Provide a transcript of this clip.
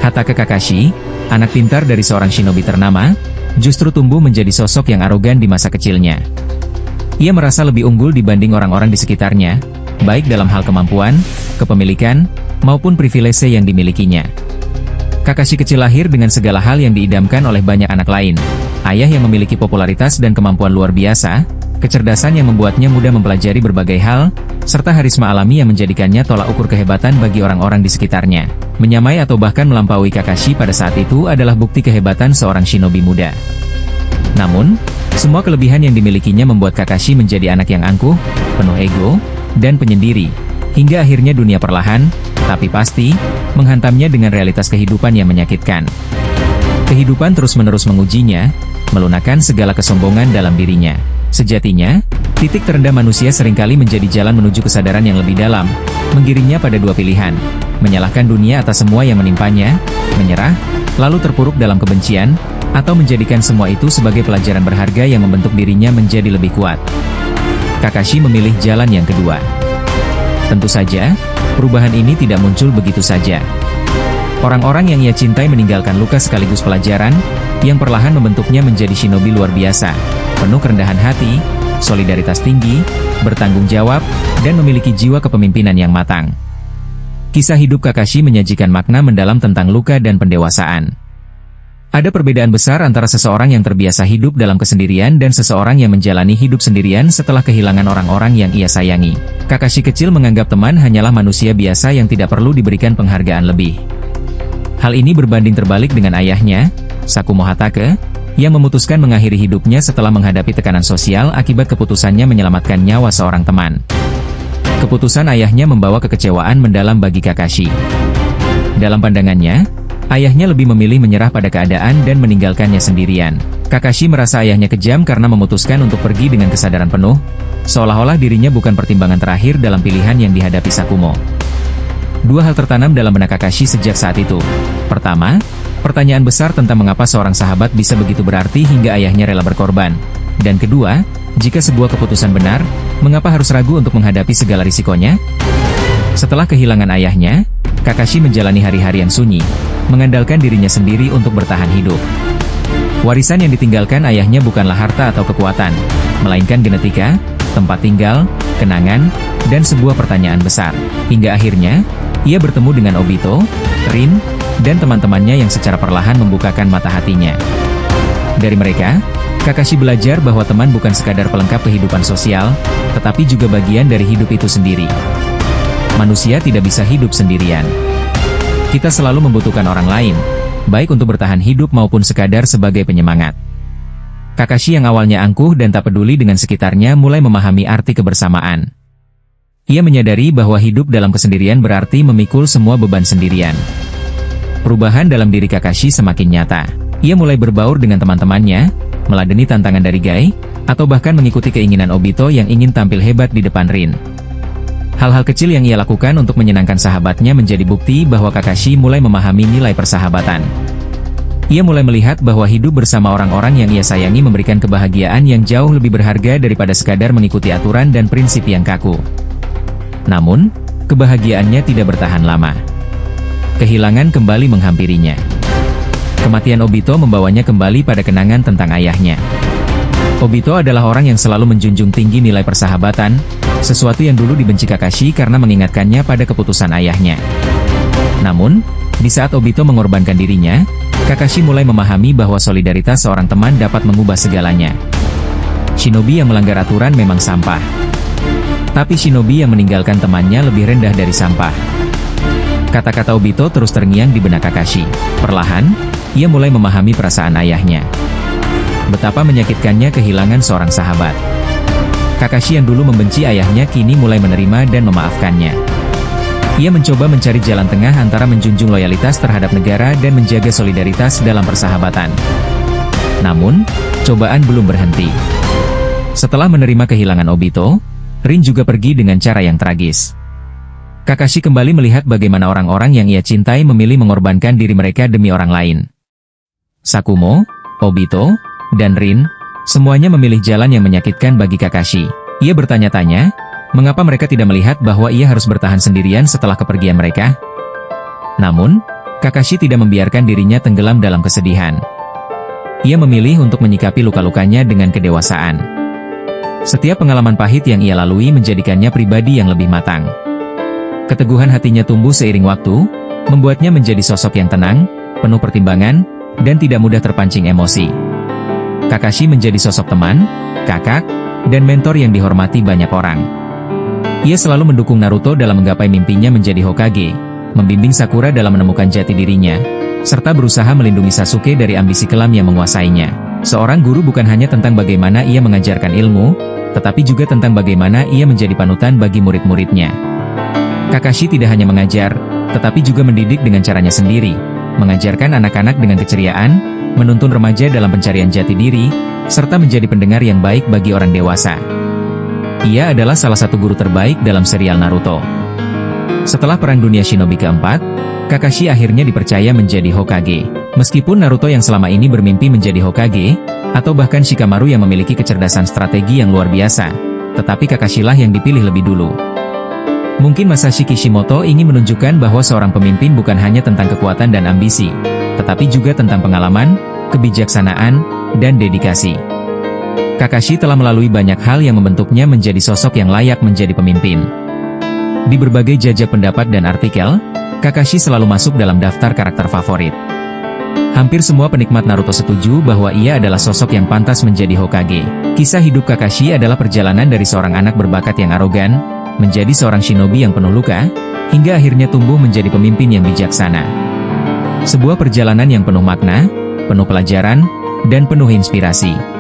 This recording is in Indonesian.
Hatake Kakashi, anak pintar dari seorang shinobi ternama, justru tumbuh menjadi sosok yang arogan di masa kecilnya. Ia merasa lebih unggul dibanding orang-orang di sekitarnya, baik dalam hal kemampuan, kepemilikan, maupun privilese yang dimilikinya. Kakashi kecil lahir dengan segala hal yang diidamkan oleh banyak anak lain. Ayah yang memiliki popularitas dan kemampuan luar biasa, kecerdasan yang membuatnya mudah mempelajari berbagai hal, serta harisma alami yang menjadikannya tolak ukur kehebatan bagi orang-orang di sekitarnya. Menyamai atau bahkan melampaui Kakashi pada saat itu adalah bukti kehebatan seorang shinobi muda. Namun, semua kelebihan yang dimilikinya membuat Kakashi menjadi anak yang angkuh, penuh ego, dan penyendiri, hingga akhirnya dunia perlahan, tapi pasti, menghantamnya dengan realitas kehidupan yang menyakitkan. Kehidupan terus-menerus mengujinya, melunakkan segala kesombongan dalam dirinya. Sejatinya, titik terendah manusia seringkali menjadi jalan menuju kesadaran yang lebih dalam, menggiringnya pada dua pilihan, menyalahkan dunia atas semua yang menimpanya, menyerah, lalu terpuruk dalam kebencian, atau menjadikan semua itu sebagai pelajaran berharga yang membentuk dirinya menjadi lebih kuat. Kakashi memilih jalan yang kedua. Tentu saja, perubahan ini tidak muncul begitu saja. Orang-orang yang ia cintai meninggalkan luka sekaligus pelajaran, yang perlahan membentuknya menjadi shinobi luar biasa, penuh kerendahan hati, solidaritas tinggi, bertanggung jawab, dan memiliki jiwa kepemimpinan yang matang. Kisah hidup Kakashi menyajikan makna mendalam tentang luka dan pendewasaan. Ada perbedaan besar antara seseorang yang terbiasa hidup dalam kesendirian dan seseorang yang menjalani hidup sendirian setelah kehilangan orang-orang yang ia sayangi. Kakashi kecil menganggap teman hanyalah manusia biasa yang tidak perlu diberikan penghargaan lebih. Hal ini berbanding terbalik dengan ayahnya, Sakumo Hatake, yang memutuskan mengakhiri hidupnya setelah menghadapi tekanan sosial akibat keputusannya menyelamatkan nyawa seorang teman. Keputusan ayahnya membawa kekecewaan mendalam bagi Kakashi. Dalam pandangannya, ayahnya lebih memilih menyerah pada keadaan dan meninggalkannya sendirian. Kakashi merasa ayahnya kejam karena memutuskan untuk pergi dengan kesadaran penuh, seolah-olah dirinya bukan pertimbangan terakhir dalam pilihan yang dihadapi Sakumo. Dua hal tertanam dalam benak Kakashi sejak saat itu. Pertama, pertanyaan besar tentang mengapa seorang sahabat bisa begitu berarti hingga ayahnya rela berkorban. Dan kedua, jika sebuah keputusan benar, mengapa harus ragu untuk menghadapi segala risikonya? Setelah kehilangan ayahnya, Kakashi menjalani hari-hari yang sunyi, mengandalkan dirinya sendiri untuk bertahan hidup. Warisan yang ditinggalkan ayahnya bukanlah harta atau kekuatan, melainkan genetika, tempat tinggal, kenangan, dan sebuah pertanyaan besar. Hingga akhirnya, ia bertemu dengan Obito, Rin, dan teman-temannya yang secara perlahan membukakan mata hatinya. Dari mereka, Kakashi belajar bahwa teman bukan sekadar pelengkap kehidupan sosial, tetapi juga bagian dari hidup itu sendiri. Manusia tidak bisa hidup sendirian. Kita selalu membutuhkan orang lain, baik untuk bertahan hidup maupun sekadar sebagai penyemangat. Kakashi yang awalnya angkuh dan tak peduli dengan sekitarnya mulai memahami arti kebersamaan. Ia menyadari bahwa hidup dalam kesendirian berarti memikul semua beban sendirian. Perubahan dalam diri Kakashi semakin nyata. Ia mulai berbaur dengan teman-temannya, meladeni tantangan dari Gai, atau bahkan mengikuti keinginan Obito yang ingin tampil hebat di depan Rin. Hal-hal kecil yang ia lakukan untuk menyenangkan sahabatnya menjadi bukti bahwa Kakashi mulai memahami nilai persahabatan. Ia mulai melihat bahwa hidup bersama orang-orang yang ia sayangi memberikan kebahagiaan yang jauh lebih berharga daripada sekadar mengikuti aturan dan prinsip yang kaku. Namun, kebahagiaannya tidak bertahan lama. Kehilangan kembali menghampirinya. Kematian Obito membawanya kembali pada kenangan tentang ayahnya. Obito adalah orang yang selalu menjunjung tinggi nilai persahabatan, sesuatu yang dulu dibenci Kakashi karena mengingatkannya pada keputusan ayahnya. Namun, di saat Obito mengorbankan dirinya, Kakashi mulai memahami bahwa solidaritas seorang teman dapat mengubah segalanya. Shinobi yang melanggar aturan memang sampah. Tapi shinobi yang meninggalkan temannya lebih rendah dari sampah. Kata-kata Obito terus terngiang di benak Kakashi. Perlahan, ia mulai memahami perasaan ayahnya. Betapa menyakitkannya kehilangan seorang sahabat. Kakashi yang dulu membenci ayahnya kini mulai menerima dan memaafkannya. Ia mencoba mencari jalan tengah antara menjunjung loyalitas terhadap negara dan menjaga solidaritas dalam persahabatan. Namun, cobaan belum berhenti. Setelah menerima kehilangan Obito, Rin juga pergi dengan cara yang tragis. Kakashi kembali melihat bagaimana orang-orang yang ia cintai memilih mengorbankan diri mereka demi orang lain. Sakumo, Obito, dan Rin, semuanya memilih jalan yang menyakitkan bagi Kakashi. Ia bertanya-tanya, mengapa mereka tidak melihat bahwa ia harus bertahan sendirian setelah kepergian mereka? Namun, Kakashi tidak membiarkan dirinya tenggelam dalam kesedihan. Ia memilih untuk menyikapi luka-lukanya dengan kedewasaan. Setiap pengalaman pahit yang ia lalui menjadikannya pribadi yang lebih matang. Keteguhan hatinya tumbuh seiring waktu, membuatnya menjadi sosok yang tenang, penuh pertimbangan, dan tidak mudah terpancing emosi. Kakashi menjadi sosok teman, kakak, dan mentor yang dihormati banyak orang. Ia selalu mendukung Naruto dalam menggapai mimpinya menjadi Hokage, membimbing Sakura dalam menemukan jati dirinya, serta berusaha melindungi Sasuke dari ambisi kelam yang menguasainya. Seorang guru bukan hanya tentang bagaimana ia mengajarkan ilmu, tetapi juga tentang bagaimana ia menjadi panutan bagi murid-muridnya. Kakashi tidak hanya mengajar, tetapi juga mendidik dengan caranya sendiri, mengajarkan anak-anak dengan keceriaan, menuntun remaja dalam pencarian jati diri, serta menjadi pendengar yang baik bagi orang dewasa. Ia adalah salah satu guru terbaik dalam serial Naruto. Setelah Perang Dunia Shinobi keempat, Kakashi akhirnya dipercaya menjadi Hokage. Meskipun Naruto yang selama ini bermimpi menjadi Hokage, atau bahkan Shikamaru yang memiliki kecerdasan strategi yang luar biasa, tetapi Kakashi-lah yang dipilih lebih dulu. Mungkin Masashi Kishimoto ingin menunjukkan bahwa seorang pemimpin bukan hanya tentang kekuatan dan ambisi, tetapi juga tentang pengalaman, kebijaksanaan, dan dedikasi. Kakashi telah melalui banyak hal yang membentuknya menjadi sosok yang layak menjadi pemimpin. Di berbagai jajak pendapat dan artikel, Kakashi selalu masuk dalam daftar karakter favorit. Hampir semua penikmat Naruto setuju bahwa ia adalah sosok yang pantas menjadi Hokage. Kisah hidup Kakashi adalah perjalanan dari seorang anak berbakat yang arogan, menjadi seorang shinobi yang penuh luka, hingga akhirnya tumbuh menjadi pemimpin yang bijaksana. Sebuah perjalanan yang penuh makna, penuh pelajaran, dan penuh inspirasi.